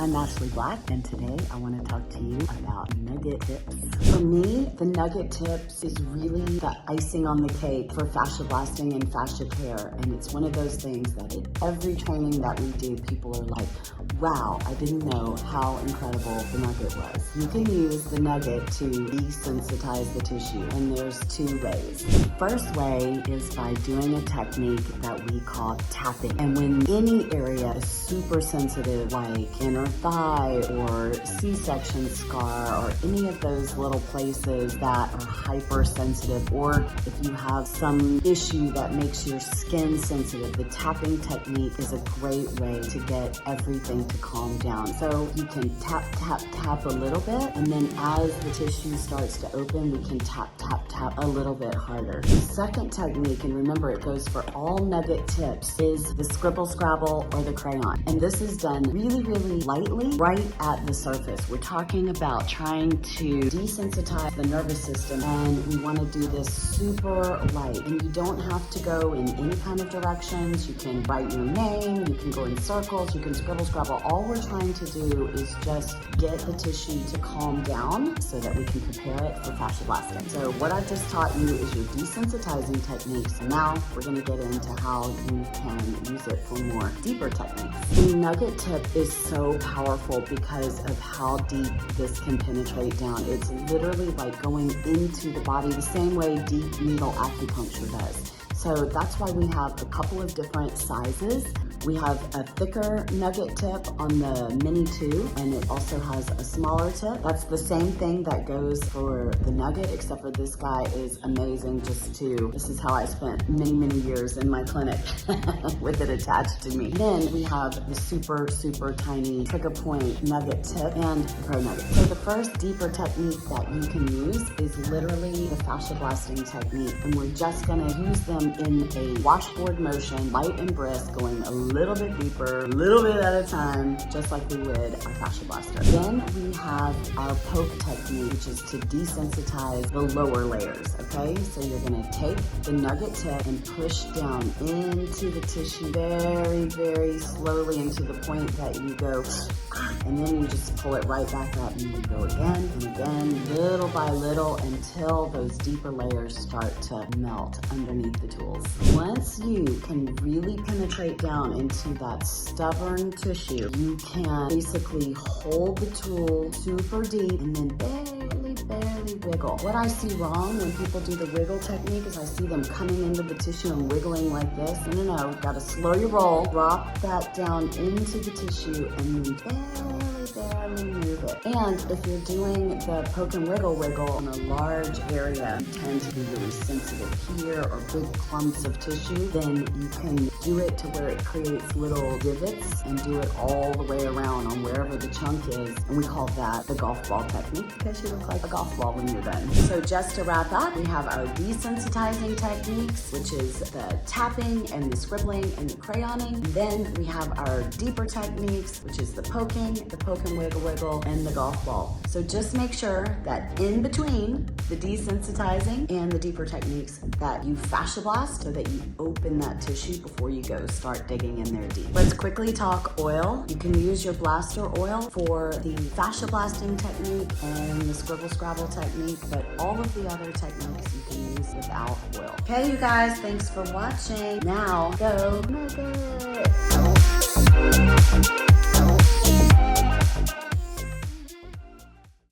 I'm Ashley Black, and today I want to talk to you about Nugget tips. For me, the Nugget tips is really the icing on the cake for fascia blasting and fascia care, and it's one of those things that in every training that we do, people are like, wow, I didn't know how incredible the Nugget was. You can use the Nugget to desensitize the tissue, and there's two ways. The first way is by doing a technique that we call tapping, and when any area is super sensitive, like inner thigh or C-section scar or any of those little places that are hypersensitive, or if you have some issue that makes your skin sensitive, the tapping technique is a great way to get everything to calm down. So you can tap, tap, tap a little bit, and then as the tissue starts to open, we can tap, tap, tap a little bit harder. The second technique, and remember it goes for all Nugget tips, is the scribble scrabble or the crayon. And this is done really, really lightly right at the surface. We're talking about trying to desensitize the nervous system, and we want to do this super light. And you don't have to go in any kind of directions. You can write your name, you can go in circles, you can scribble scrabble. All we're trying to do is just get the tissue to calm down so that we can prepare it for fascia blasting. So what I've just taught you is your desensitizing techniques. And now we're going to get into how you can use it for more deeper techniques. The Nugget tip is so powerful because of how deep this can penetrate down. It's literally like going into the body the same way deep needle acupuncture does. So that's why we have a couple of different sizes. We have a thicker Nugget tip on the Mini 2, and it also has a smaller tip. That's the same thing that goes for the Nugget, except for this guy is amazing this is how I spent many, many years in my clinic with it attached to me. Then we have the super, super tiny trigger point Nugget tip and the Pro Nugget. So the first deeper technique that you can use is literally the fascia blasting technique, and we're just gonna use them in a washboard motion, light and brisk, going a little bit deeper, a little bit at a time, just like we would our fascia blaster. Then we have our poke technique, which is to desensitize the lower layers, okay? So you're gonna take the Nugget tip and push down into the tissue very, very slowly, and to the point that you go, and then you just pull it right back up, and you go again and again, little by little, until those deeper layers start to melt underneath the tools. Once you can really penetrate down into that stubborn tissue, you can basically hold the tool super deep and then barely wiggle. What I see wrong when people do the wiggle technique is I see them coming into the tissue and wiggling like this. No, gotta slow your roll, drop that down into the tissue, and then barely move it. And if you're doing the poke and wiggle in a large area, you tend to be really sensitive here, or big clumps of tissue, then you can do it to where it creates little divots and do it all the way around on wherever the chunk is. And we call that the golf ball technique, because you look like a golf ball when you're done. So just to wrap up, we have our desensitizing techniques, which is the tapping and the scribbling and the crayoning. Then we have our deeper techniques, which is the poke and wiggle, and the golf ball. So just make sure that in between the desensitizing and the deeper techniques that you fascia blast, so that you open that tissue before you go start digging in there deep. Let's quickly talk oil. You can use your blaster oil for the fascia blasting technique and the scribble scrabble technique, but all of the other techniques you can use without oil. Okay, you guys, thanks for watching. Now go Nugget!